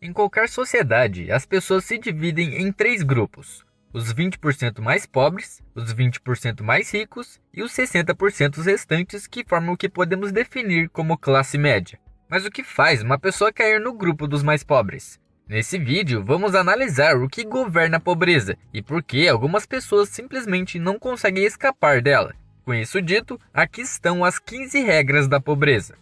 Em qualquer sociedade, as pessoas se dividem em 3 grupos: os 20% mais pobres, os 20% mais ricos e os 60% restantes, que formam o que podemos definir como classe média. Mas o que faz uma pessoa cair no grupo dos mais pobres? Nesse vídeo, vamos analisar o que governa a pobreza e por que algumas pessoas simplesmente não conseguem escapar dela. Com isso dito, aqui estão as 15 regras da pobreza.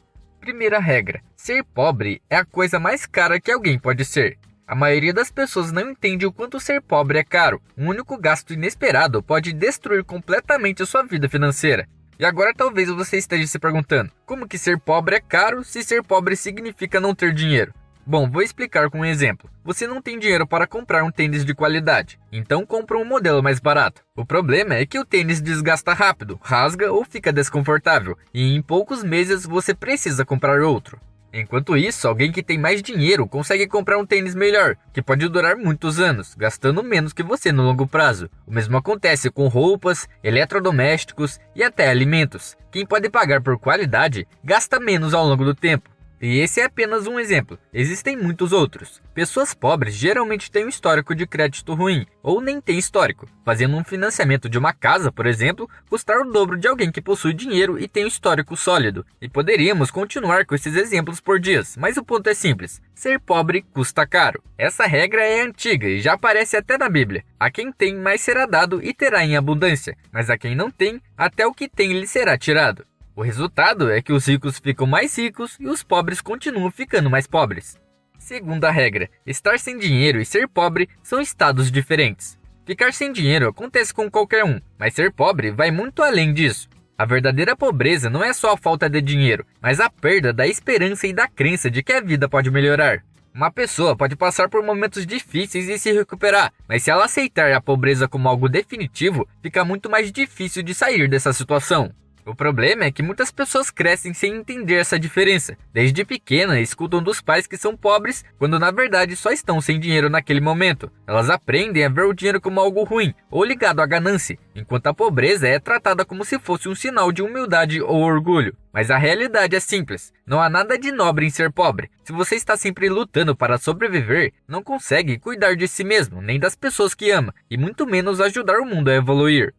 Primeira regra: ser pobre é a coisa mais cara que alguém pode ser. A maioria das pessoas não entende o quanto ser pobre é caro. Um único gasto inesperado pode destruir completamente a sua vida financeira. E agora talvez você esteja se perguntando: como que ser pobre é caro se ser pobre significa não ter dinheiro? Bom, vou explicar com um exemplo. Você não tem dinheiro para comprar um tênis de qualidade, então compra um modelo mais barato. O problema é que o tênis desgasta rápido, rasga ou fica desconfortável, e em poucos meses você precisa comprar outro. Enquanto isso, alguém que tem mais dinheiro consegue comprar um tênis melhor, que pode durar muitos anos, gastando menos que você no longo prazo. O mesmo acontece com roupas, eletrodomésticos e até alimentos. Quem pode pagar por qualidade, gasta menos ao longo do tempo. E esse é apenas um exemplo, existem muitos outros. Pessoas pobres geralmente têm um histórico de crédito ruim, ou nem têm histórico, fazendo um financiamento de uma casa, por exemplo, custar o dobro de alguém que possui dinheiro e tem um histórico sólido. E poderíamos continuar com esses exemplos por dias, mas o ponto é simples: ser pobre custa caro. Essa regra é antiga e já aparece até na Bíblia. A quem tem, mais será dado e terá em abundância, mas a quem não tem, até o que tem lhe será tirado. O resultado é que os ricos ficam mais ricos e os pobres continuam ficando mais pobres. Segunda regra: estar sem dinheiro e ser pobre são estados diferentes. Ficar sem dinheiro acontece com qualquer um, mas ser pobre vai muito além disso. A verdadeira pobreza não é só a falta de dinheiro, mas a perda da esperança e da crença de que a vida pode melhorar. Uma pessoa pode passar por momentos difíceis e se recuperar, mas se ela aceitar a pobreza como algo definitivo, fica muito mais difícil de sair dessa situação. O problema é que muitas pessoas crescem sem entender essa diferença. Desde pequena, escutam dos pais que são pobres, quando na verdade só estão sem dinheiro naquele momento. Elas aprendem a ver o dinheiro como algo ruim, ou ligado à ganância, enquanto a pobreza é tratada como se fosse um sinal de humildade ou orgulho. Mas a realidade é simples: não há nada de nobre em ser pobre. Se você está sempre lutando para sobreviver, não consegue cuidar de si mesmo, nem das pessoas que ama, e muito menos ajudar o mundo a evoluir.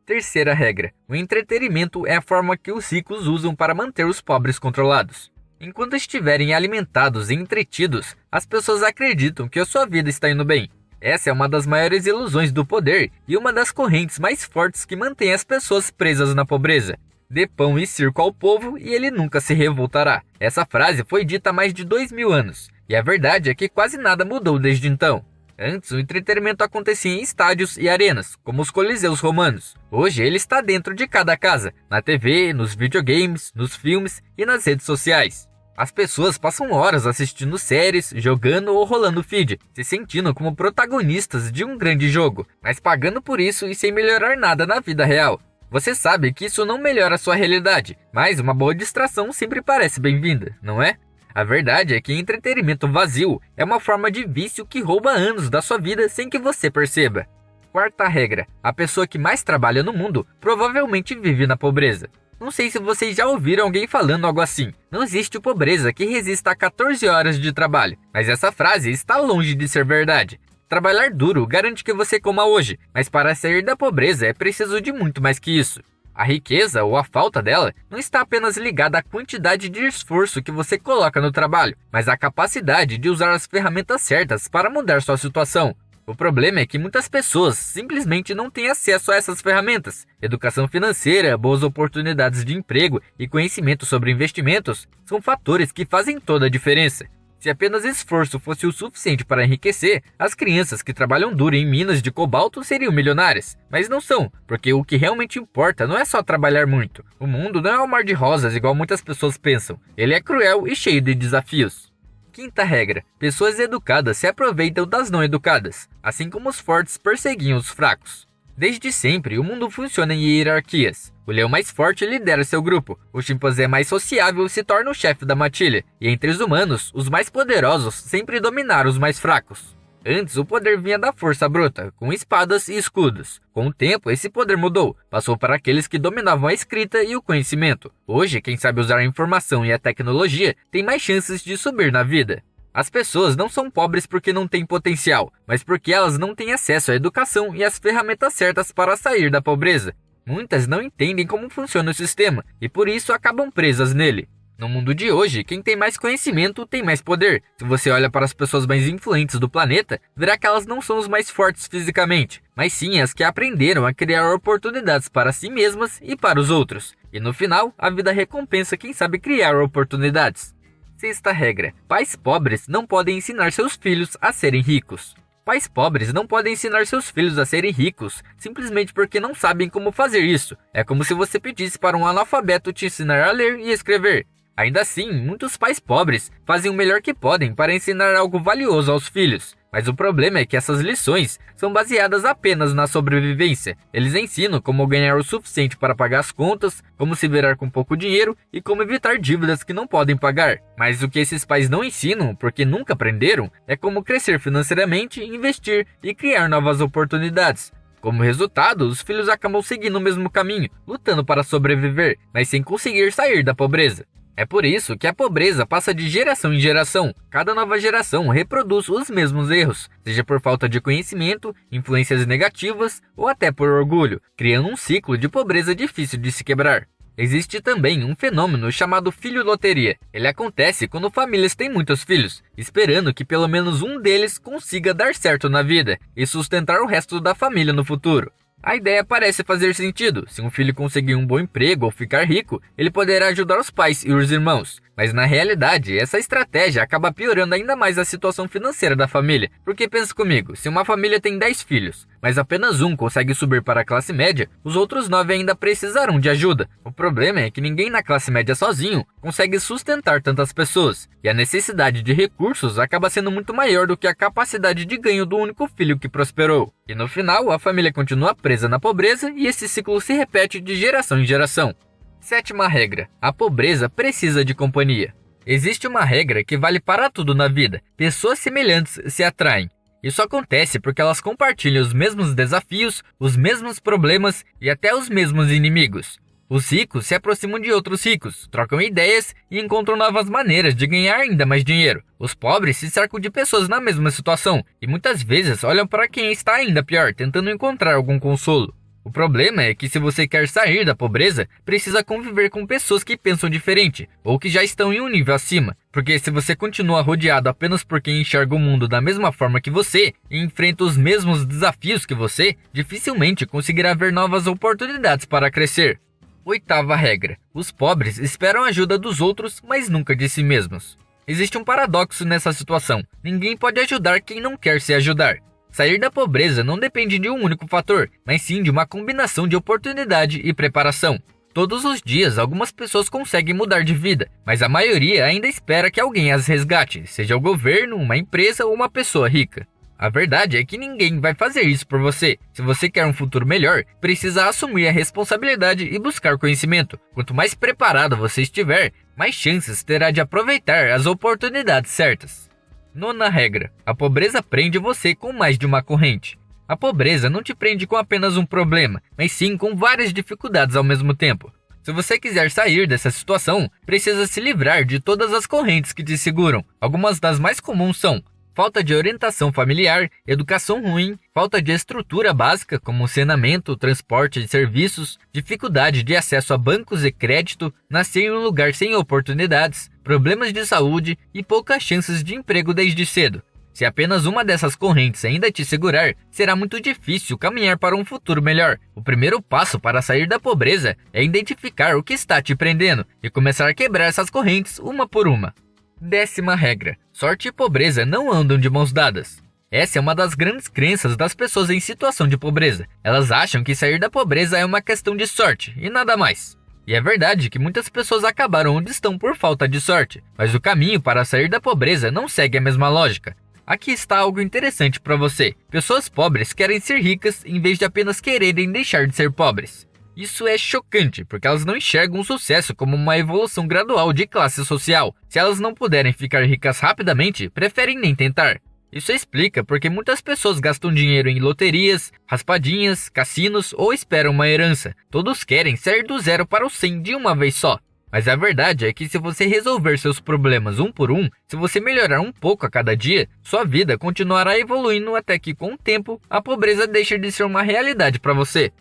Terceira regra: o entretenimento é a forma que os ricos usam para manter os pobres controlados. Enquanto estiverem alimentados e entretidos, as pessoas acreditam que a sua vida está indo bem. Essa é uma das maiores ilusões do poder e uma das correntes mais fortes que mantém as pessoas presas na pobreza. Dê pão e circo ao povo e ele nunca se revoltará. Essa frase foi dita há mais de 2000 anos, e a verdade é que quase nada mudou desde então. Antes, o entretenimento acontecia em estádios e arenas, como os coliseus romanos. Hoje, ele está dentro de cada casa, na TV, nos videogames, nos filmes e nas redes sociais. As pessoas passam horas assistindo séries, jogando ou rolando feed, se sentindo como protagonistas de um grande jogo, mas pagando por isso e sem melhorar nada na vida real. Você sabe que isso não melhora a sua realidade, mas uma boa distração sempre parece bem-vinda, não é? A verdade é que entretenimento vazio é uma forma de vício que rouba anos da sua vida sem que você perceba. Quarta regra: a pessoa que mais trabalha no mundo provavelmente vive na pobreza. Não sei se vocês já ouviram alguém falando algo assim: não existe pobreza que resista a 14 horas de trabalho. Mas essa frase está longe de ser verdade. Trabalhar duro garante que você coma hoje, mas para sair da pobreza é preciso de muito mais que isso. A riqueza, ou a falta dela, não está apenas ligada à quantidade de esforço que você coloca no trabalho, mas à capacidade de usar as ferramentas certas para mudar sua situação. O problema é que muitas pessoas simplesmente não têm acesso a essas ferramentas. Educação financeira, boas oportunidades de emprego e conhecimento sobre investimentos são fatores que fazem toda a diferença. Se apenas esforço fosse o suficiente para enriquecer, as crianças que trabalham duro em minas de cobalto seriam milionárias. Mas não são, porque o que realmente importa não é só trabalhar muito. O mundo não é um mar de rosas igual muitas pessoas pensam. Ele é cruel e cheio de desafios. Quinta regra: pessoas educadas se aproveitam das não educadas, assim como os fortes perseguiam os fracos. Desde sempre, o mundo funciona em hierarquias. O leão mais forte lidera seu grupo, o chimpanzé mais sociável se torna o chefe da matilha, e entre os humanos, os mais poderosos sempre dominaram os mais fracos. Antes, o poder vinha da força bruta, com espadas e escudos. Com o tempo, esse poder mudou, passou para aqueles que dominavam a escrita e o conhecimento. Hoje, quem sabe usar a informação e a tecnologia tem mais chances de subir na vida. As pessoas não são pobres porque não têm potencial, mas porque elas não têm acesso à educação e às ferramentas certas para sair da pobreza. Muitas não entendem como funciona o sistema e por isso acabam presas nele. No mundo de hoje, quem tem mais conhecimento tem mais poder. Se você olha para as pessoas mais influentes do planeta, verá que elas não são os mais fortes fisicamente, mas sim as que aprenderam a criar oportunidades para si mesmas e para os outros. E no final, a vida recompensa quem sabe criar oportunidades. Sexta regra: pais pobres não podem ensinar seus filhos a serem ricos. Pais pobres não podem ensinar seus filhos a serem ricos simplesmente porque não sabem como fazer isso. É como se você pedisse para um analfabeto te ensinar a ler e escrever. Ainda assim, muitos pais pobres fazem o melhor que podem para ensinar algo valioso aos filhos. Mas o problema é que essas lições são baseadas apenas na sobrevivência. Eles ensinam como ganhar o suficiente para pagar as contas, como se virar com pouco dinheiro e como evitar dívidas que não podem pagar. Mas o que esses pais não ensinam, porque nunca aprenderam, é como crescer financeiramente, investir e criar novas oportunidades. Como resultado, os filhos acabam seguindo o mesmo caminho, lutando para sobreviver, mas sem conseguir sair da pobreza. É por isso que a pobreza passa de geração em geração. Cada nova geração reproduz os mesmos erros, seja por falta de conhecimento, influências negativas ou até por orgulho, criando um ciclo de pobreza difícil de se quebrar. Existe também um fenômeno chamado filho-loteria. Ele acontece quando famílias têm muitos filhos, esperando que pelo menos um deles consiga dar certo na vida e sustentar o resto da família no futuro. A ideia parece fazer sentido. Se um filho conseguir um bom emprego ou ficar rico, ele poderá ajudar os pais e os irmãos. Mas na realidade, essa estratégia acaba piorando ainda mais a situação financeira da família. Porque pensa comigo, se uma família tem 10 filhos, mas apenas um consegue subir para a classe média, os outros 9 ainda precisarão de ajuda. O problema é que ninguém na classe média sozinho consegue sustentar tantas pessoas. E a necessidade de recursos acaba sendo muito maior do que a capacidade de ganho do único filho que prosperou. E no final, a família continua presa na pobreza e esse ciclo se repete de geração em geração. Sétima regra: a pobreza precisa de companhia. Existe uma regra que vale para tudo na vida: pessoas semelhantes se atraem. Isso acontece porque elas compartilham os mesmos desafios, os mesmos problemas e até os mesmos inimigos. Os ricos se aproximam de outros ricos, trocam ideias e encontram novas maneiras de ganhar ainda mais dinheiro. Os pobres se cercam de pessoas na mesma situação e muitas vezes olham para quem está ainda pior, tentando encontrar algum consolo. O problema é que se você quer sair da pobreza, precisa conviver com pessoas que pensam diferente, ou que já estão em um nível acima. Porque se você continua rodeado apenas por quem enxerga o mundo da mesma forma que você, e enfrenta os mesmos desafios que você, dificilmente conseguirá ver novas oportunidades para crescer. Oitava regra: os pobres esperam a ajuda dos outros, mas nunca de si mesmos. Existe um paradoxo nessa situação: ninguém pode ajudar quem não quer se ajudar. Sair da pobreza não depende de um único fator, mas sim de uma combinação de oportunidade e preparação. Todos os dias, algumas pessoas conseguem mudar de vida, mas a maioria ainda espera que alguém as resgate, seja o governo, uma empresa ou uma pessoa rica. A verdade é que ninguém vai fazer isso por você. Se você quer um futuro melhor, precisa assumir a responsabilidade e buscar conhecimento. Quanto mais preparado você estiver, mais chances terá de aproveitar as oportunidades certas. Nona regra: a pobreza prende você com mais de uma corrente. A pobreza não te prende com apenas um problema, mas sim com várias dificuldades ao mesmo tempo. Se você quiser sair dessa situação, precisa se livrar de todas as correntes que te seguram. Algumas das mais comuns são falta de orientação familiar, educação ruim, falta de estrutura básica como saneamento, transporte de serviços, dificuldade de acesso a bancos e crédito, nascer em um lugar sem oportunidades, problemas de saúde e poucas chances de emprego desde cedo. Se apenas uma dessas correntes ainda te segurar, será muito difícil caminhar para um futuro melhor. O primeiro passo para sair da pobreza é identificar o que está te prendendo e começar a quebrar essas correntes uma por uma. 10ª regra: sorte e pobreza não andam de mãos dadas. Essa é uma das grandes crenças das pessoas em situação de pobreza. Elas acham que sair da pobreza é uma questão de sorte e nada mais. E é verdade que muitas pessoas acabaram onde estão por falta de sorte, mas o caminho para sair da pobreza não segue a mesma lógica. Aqui está algo interessante para você: pessoas pobres querem ser ricas em vez de apenas quererem deixar de ser pobres. Isso é chocante, porque elas não enxergam o sucesso como uma evolução gradual de classe social. Se elas não puderem ficar ricas rapidamente, preferem nem tentar. Isso explica porque muitas pessoas gastam dinheiro em loterias, raspadinhas, cassinos ou esperam uma herança. Todos querem sair do 0 para o 100 de uma vez só. Mas a verdade é que se você resolver seus problemas um por um, se você melhorar um pouco a cada dia, sua vida continuará evoluindo até que, com o tempo, a pobreza deixe de ser uma realidade para você.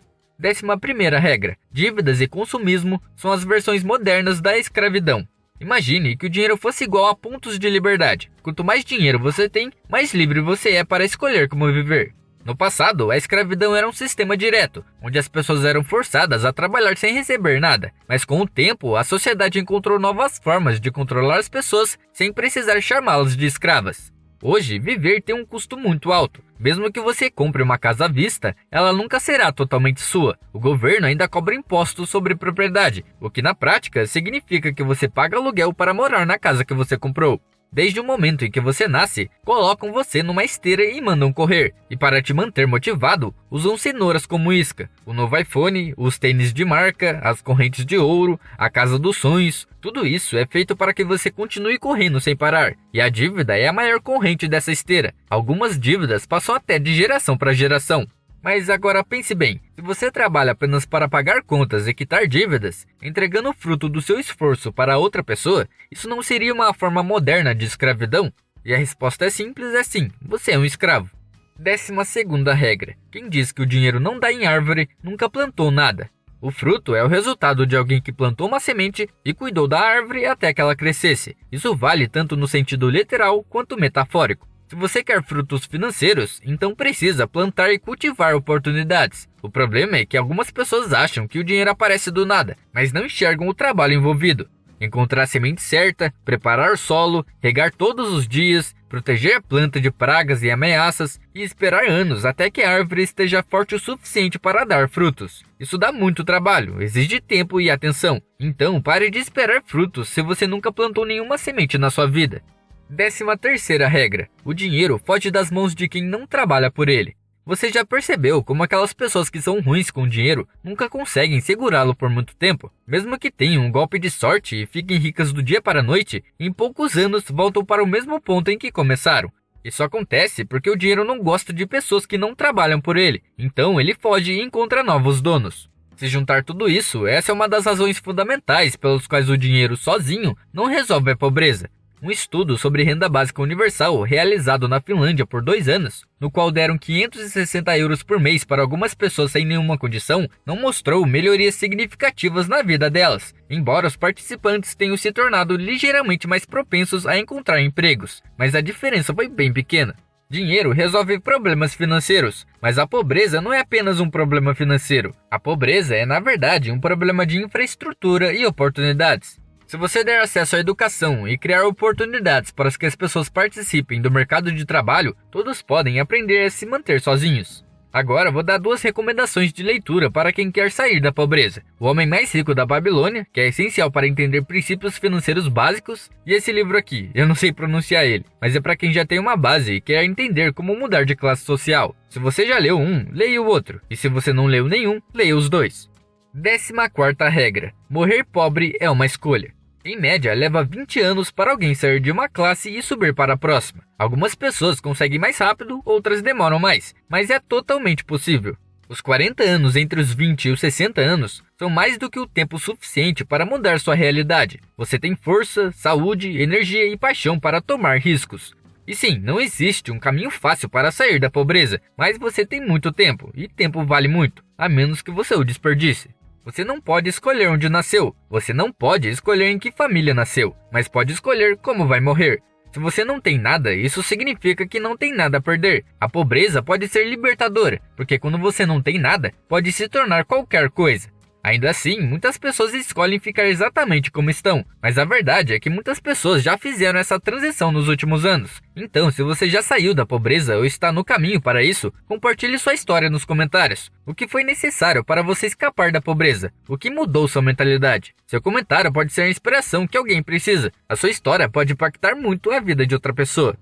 11ª regra: dívidas e consumismo são as versões modernas da escravidão. Imagine que o dinheiro fosse igual a pontos de liberdade. Quanto mais dinheiro você tem, mais livre você é para escolher como viver. No passado, a escravidão era um sistema direto, onde as pessoas eram forçadas a trabalhar sem receber nada. Mas com o tempo, a sociedade encontrou novas formas de controlar as pessoas sem precisar chamá-las de escravas. Hoje, viver tem um custo muito alto. Mesmo que você compre uma casa à vista, ela nunca será totalmente sua. O governo ainda cobra impostos sobre propriedade, o que na prática significa que você paga aluguel para morar na casa que você comprou. Desde o momento em que você nasce, colocam você numa esteira e mandam correr. E para te manter motivado, usam cenouras como isca. O novo iPhone, os tênis de marca, as correntes de ouro, a casa dos sonhos. Tudo isso é feito para que você continue correndo sem parar. E a dívida é a maior corrente dessa esteira. Algumas dívidas passam até de geração para geração. Mas agora pense bem, se você trabalha apenas para pagar contas e quitar dívidas, entregando o fruto do seu esforço para outra pessoa, isso não seria uma forma moderna de escravidão? E a resposta é simples, é sim, você é um escravo. 12ª regra: quem diz que o dinheiro não dá em árvore, nunca plantou nada. O fruto é o resultado de alguém que plantou uma semente e cuidou da árvore até que ela crescesse. Isso vale tanto no sentido literal quanto metafórico. Se você quer frutos financeiros, então precisa plantar e cultivar oportunidades. O problema é que algumas pessoas acham que o dinheiro aparece do nada, mas não enxergam o trabalho envolvido. Encontrar a semente certa, preparar o solo, regar todos os dias, proteger a planta de pragas e ameaças e esperar anos até que a árvore esteja forte o suficiente para dar frutos. Isso dá muito trabalho, exige tempo e atenção. Então pare de esperar frutos se você nunca plantou nenhuma semente na sua vida. 13ª regra: o dinheiro foge das mãos de quem não trabalha por ele. Você já percebeu como aquelas pessoas que são ruins com dinheiro nunca conseguem segurá-lo por muito tempo? Mesmo que tenham um golpe de sorte e fiquem ricas do dia para a noite, em poucos anos voltam para o mesmo ponto em que começaram. Isso acontece porque o dinheiro não gosta de pessoas que não trabalham por ele, então ele foge e encontra novos donos. Se juntar tudo isso, essa é uma das razões fundamentais pelas quais o dinheiro sozinho não resolve a pobreza. Um estudo sobre renda básica universal realizado na Finlândia por 2 anos, no qual deram 560 euros por mês para algumas pessoas sem nenhuma condição, não mostrou melhorias significativas na vida delas, embora os participantes tenham se tornado ligeiramente mais propensos a encontrar empregos, mas a diferença foi bem pequena. Dinheiro resolve problemas financeiros, mas a pobreza não é apenas um problema financeiro. A pobreza é, na verdade, um problema de infraestrutura e oportunidades. Se você der acesso à educação e criar oportunidades para que as pessoas participem do mercado de trabalho, todos podem aprender a se manter sozinhos. Agora vou dar 2 recomendações de leitura para quem quer sair da pobreza: O Homem Mais Rico da Babilônia, que é essencial para entender princípios financeiros básicos, e esse livro aqui, eu não sei pronunciar ele, mas é para quem já tem uma base e quer entender como mudar de classe social. Se você já leu um, leia o outro, e se você não leu nenhum, leia os 2. 14ª regra: morrer pobre é uma escolha. Em média, leva 20 anos para alguém sair de uma classe e subir para a próxima. Algumas pessoas conseguem mais rápido, outras demoram mais, mas é totalmente possível. Os 40 anos entre os 20 e os 60 anos são mais do que o tempo suficiente para mudar sua realidade. Você tem força, saúde, energia e paixão para tomar riscos. E sim, não existe um caminho fácil para sair da pobreza, mas você tem muito tempo, e tempo vale muito, a menos que você o desperdice. Você não pode escolher onde nasceu, você não pode escolher em que família nasceu, mas pode escolher como vai morrer. Se você não tem nada, isso significa que não tem nada a perder. A pobreza pode ser libertadora, porque quando você não tem nada, pode se tornar qualquer coisa. Ainda assim, muitas pessoas escolhem ficar exatamente como estão, mas a verdade é que muitas pessoas já fizeram essa transição nos últimos anos. Então, se você já saiu da pobreza ou está no caminho para isso, compartilhe sua história nos comentários. O que foi necessário para você escapar da pobreza? O que mudou sua mentalidade? Seu comentário pode ser a inspiração que alguém precisa. A sua história pode impactar muito a vida de outra pessoa.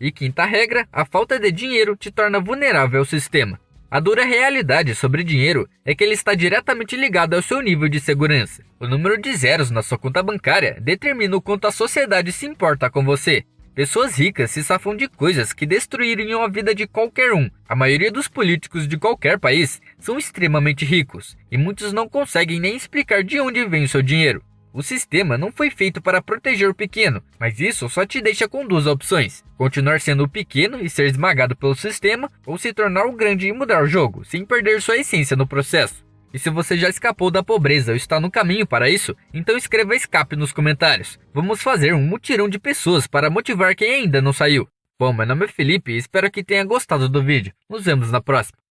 E 5ª regra: a falta de dinheiro te torna vulnerável ao sistema. A dura realidade sobre dinheiro é que ele está diretamente ligado ao seu nível de segurança. O número de zeros na sua conta bancária determina o quanto a sociedade se importa com você. Pessoas ricas se safam de coisas que destruiriam a vida de qualquer um. A maioria dos políticos de qualquer país são extremamente ricos, e muitos não conseguem nem explicar de onde vem o seu dinheiro. O sistema não foi feito para proteger o pequeno, mas isso só te deixa com duas opções: continuar sendo o pequeno e ser esmagado pelo sistema, ou se tornar o grande e mudar o jogo, sem perder sua essência no processo. E se você já escapou da pobreza ou está no caminho para isso, então escreva escape nos comentários. Vamos fazer um mutirão de pessoas para motivar quem ainda não saiu. Bom, meu nome é Felipe e espero que tenha gostado do vídeo. Nos vemos na próxima.